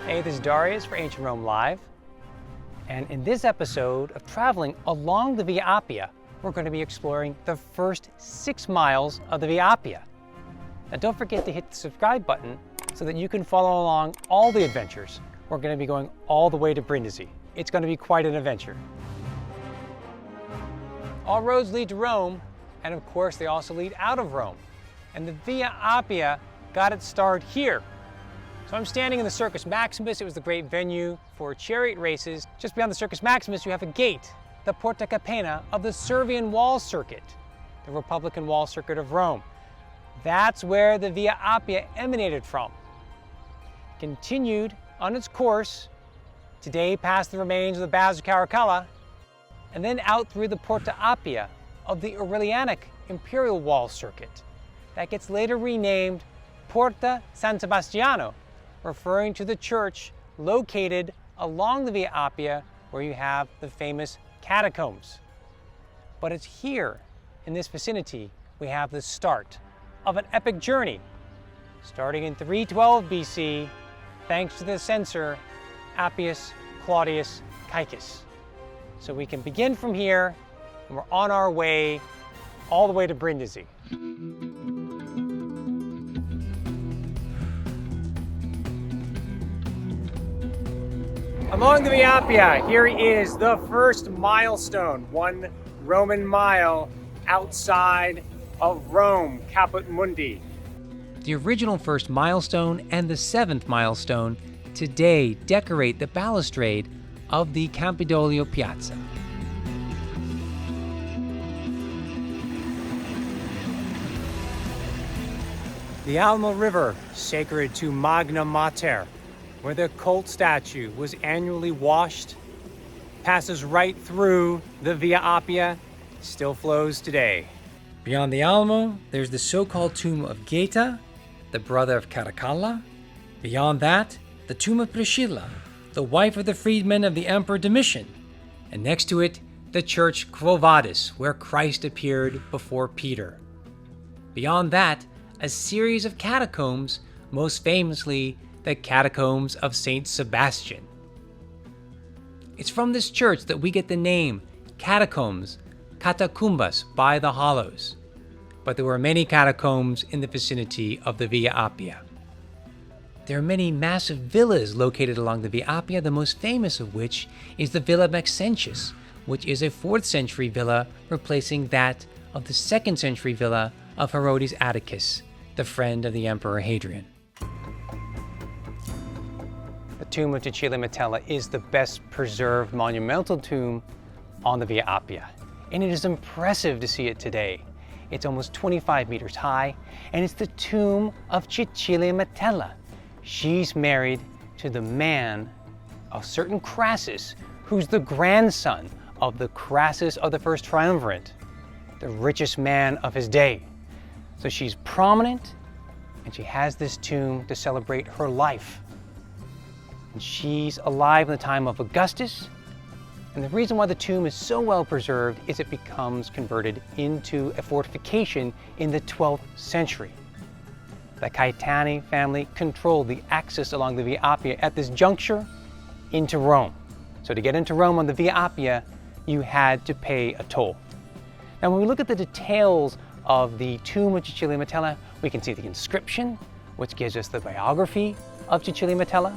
Hey, this is Darius for Ancient Rome Live. And in this episode of traveling along the Via Appia, we're going to be exploring the first 6 miles of the Via Appia. Now don't forget to hit the subscribe button so that you can follow along all the adventures. We're going to be going all the way to Brindisi. It's going to be quite an adventure. All roads lead to Rome, and of course they also lead out of Rome. And the Via Appia got its start here. So I'm standing in the Circus Maximus. It was the great venue for chariot races. Just beyond the Circus Maximus, you have a gate, the Porta Capena of the Servian Wall Circuit, the Republican Wall Circuit of Rome. That's where the Via Appia emanated from. Continued on its course, today past the remains of the Basilica Caracalla, and then out through the Porta Appia of the Aurelianic Imperial Wall Circuit. That gets later renamed Porta San Sebastiano, referring to the church located along the Via Appia where you have the famous catacombs. But it's here, in this vicinity, we have the start of an epic journey, starting in 312 BC, thanks to the censor Appius Claudius Caecus. So we can begin from here, and we're on our way all the way to Brindisi. Along the Via Appia, here is the first milestone, 1 Roman mile outside of Rome, Caput Mundi. The original first milestone and the 7th milestone today decorate the balustrade of the Campidoglio Piazza. The Almo River, sacred to Magna Mater, where the cult statue was annually washed, passes right through the Via Appia, still flows today. Beyond the Almo, there's the so-called tomb of Geta, the brother of Caracalla. Beyond that, the tomb of Priscilla, the wife of the freedman of the Emperor Domitian. And next to it, the church Quo Vadis, where Christ appeared before Peter. Beyond that, a series of catacombs, most famously the catacombs of San Sebastian. It's from this church that we get the name catacombs, catacumbas, by the hollows. But there were many catacombs in the vicinity of the Via Appia. There are many massive villas located along the Via Appia, the most famous of which is the Villa Maxentius, which is a 4th century villa replacing that of the 2nd century villa of Herodes Atticus, the friend of the Emperor Hadrian. The tomb of Caecilia Metella is the best preserved monumental tomb on the Via Appia, and it is impressive to see it today. It's almost 25 meters high, and it's the tomb of Caecilia Metella. She's married to the man, a certain Crassus, who's the grandson of the Crassus of the first triumvirate, the richest man of his day. So she's prominent, and she has this tomb to celebrate her life. And she's alive in the time of Augustus, and the reason why the tomb is so well preserved is it becomes converted into a fortification in the 12th century. The Caetani family controlled the access along the Via Appia at this juncture into Rome. So to get into Rome on the Via Appia, you had to pay a toll. Now when we look at the details of the tomb of Caecilia Metella, we can see the inscription, which gives us the biography of Caecilia Metella.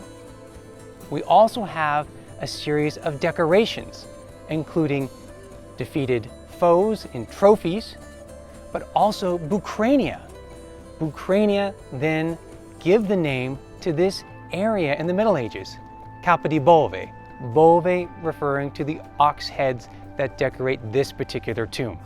We also have a series of decorations, including defeated foes in trophies, but also bucrania. Bucrania then give the name to this area in the Middle Ages, Capua di Bove, Bove referring to the ox heads that decorate this particular tomb.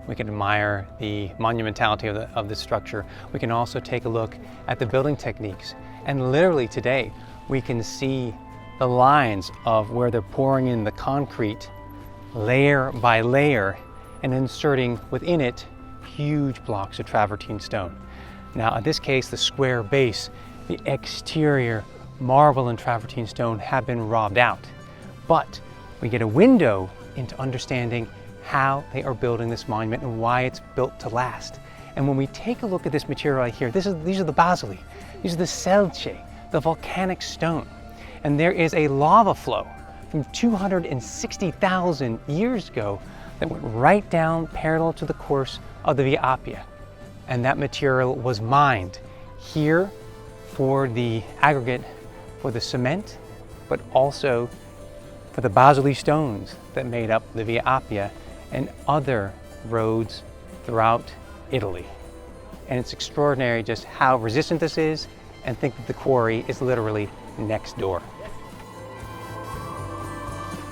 We can admire the monumentality of the structure. We can also take a look at the building techniques. And literally today, we can see the lines of where they're pouring in the concrete layer by layer and inserting within it huge blocks of travertine stone. Now in this case, the square base, the exterior marble and travertine stone have been robbed out. But we get a window into understanding how they are building this monument and why it's built to last. And when we take a look at this material right here, these are the basali. These are the selce, the volcanic stone. And there is a lava flow from 260,000 years ago that went right down parallel to the course of the Via Appia. And that material was mined here for the aggregate, for the cement, but also for the basalt stones that made up the Via Appia and other roads throughout Italy. And it's extraordinary just how resistant this is, and think that the quarry is literally next door.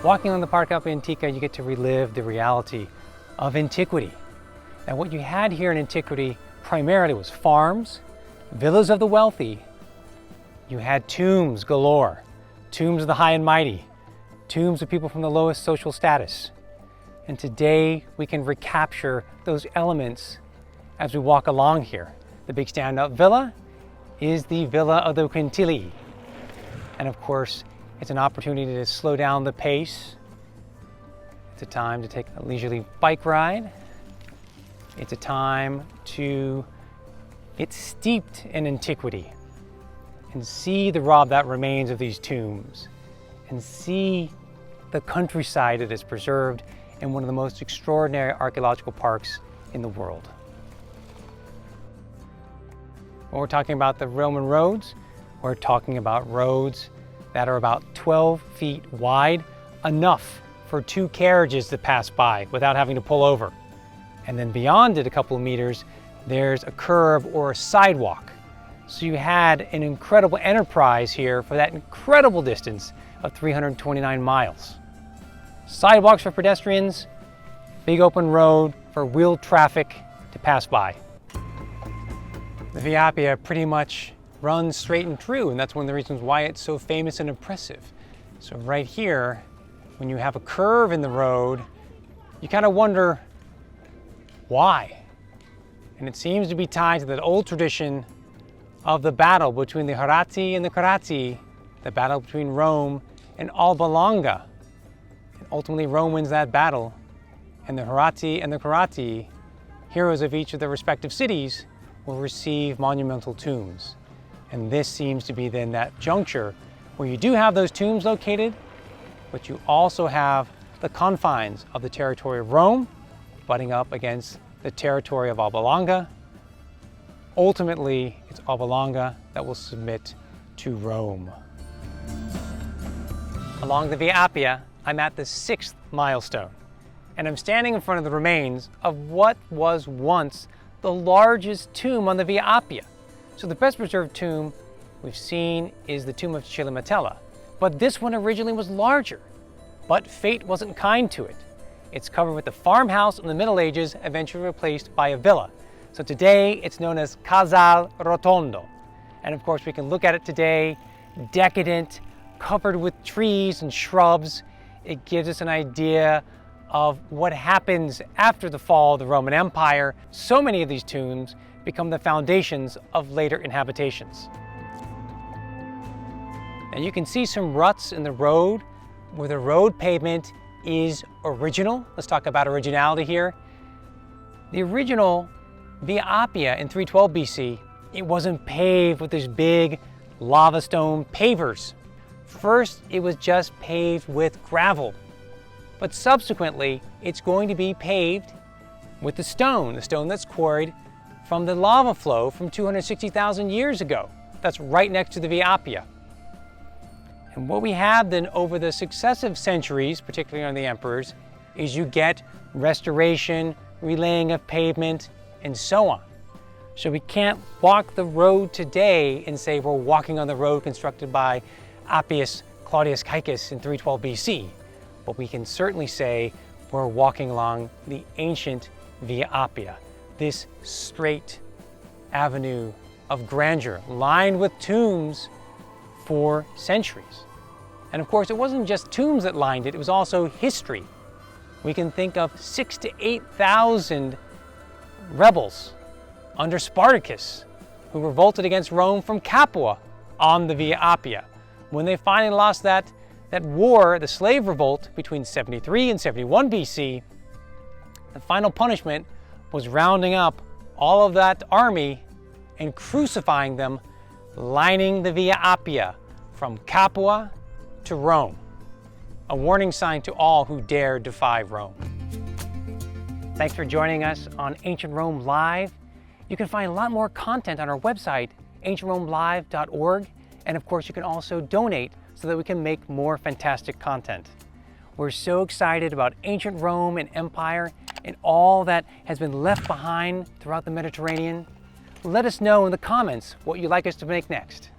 Walking on the Porta Appia Antica, you get to relive the reality of antiquity. And what you had here in antiquity primarily was farms, villas of the wealthy. You had tombs galore, tombs of the high and mighty, tombs of people from the lowest social status. And today we can recapture those elements as we walk along here. The big standout villa is the Villa of the Quintilii. And of course, it's an opportunity to slow down the pace. It's a time to take a leisurely bike ride. It's a time to get steeped in antiquity and see the raw that remains of these tombs and see the countryside that is preserved in one of the most extraordinary archaeological parks in the world. When we're talking about the Roman roads, we're talking about roads that are about 12 feet wide, enough for 2 carriages to pass by without having to pull over. And then beyond it a couple of meters, there's a curb or a sidewalk. So you had an incredible enterprise here for that incredible distance of 329 miles. Sidewalks for pedestrians, big open road for wheeled traffic to pass by. The Via Appia pretty much runs straight and true, and that's one of the reasons why it's so famous and impressive. So right here, when you have a curve in the road, you kind of wonder why. And it seems to be tied to that old tradition of the battle between the Horatii and the Coratii, the battle between Rome and Alba Longa. And ultimately Rome wins that battle, and the Horatii and the Coratii, heroes of each of their respective cities, will receive monumental tombs. And this seems to be then that juncture where you do have those tombs located, but you also have the confines of the territory of Rome butting up against the territory of Alba Longa. Ultimately, it's Alba Longa that will submit to Rome. Along the Via Appia, I'm at the Sixth Milestone, and I'm standing in front of the remains of what was once the largest tomb on the Via Appia. So the best preserved tomb we've seen is the tomb of Caecilia Metella, but this one originally was larger, but fate wasn't kind to it. It's covered with a farmhouse in the Middle Ages, eventually replaced by a villa. So today it's known as Casal Rotondo. And of course we can look at it today, decadent, covered with trees and shrubs. It gives us an idea of what happens after the fall of the Roman Empire. So many of these tombs become the foundations of later inhabitations. And you can see some ruts in the road where the road pavement is original. Let's talk about originality here. The original Via Appia in 312 BC, it wasn't paved with these big lava stone pavers. First, it was just paved with gravel, but subsequently, it's going to be paved with the stone that's quarried from the lava flow from 260,000 years ago. That's right next to the Via Appia. And what we have then over the successive centuries, particularly on the emperors, is you get restoration, relaying of pavement, and so on. So we can't walk the road today and say we're walking on the road constructed by Appius Claudius Caecus in 312 BC, but we can certainly say we're walking along the ancient Via Appia, this straight avenue of grandeur lined with tombs for centuries. And of course, it wasn't just tombs that lined it, it was also history. We can think of 6,000 to 8,000 rebels under Spartacus who revolted against Rome from Capua on the Via Appia. When they finally lost that war, the slave revolt between 73 and 71 BC, the final punishment was rounding up all of that army and crucifying them, lining the Via Appia from Capua to Rome. A warning sign to all who dare defy Rome. Thanks for joining us on Ancient Rome Live. You can find a lot more content on our website, ancientromelive.org, and of course you can also donate so that we can make more fantastic content. We're so excited about ancient Rome and empire and all that has been left behind throughout the Mediterranean. Let us know in the comments what you'd like us to make next.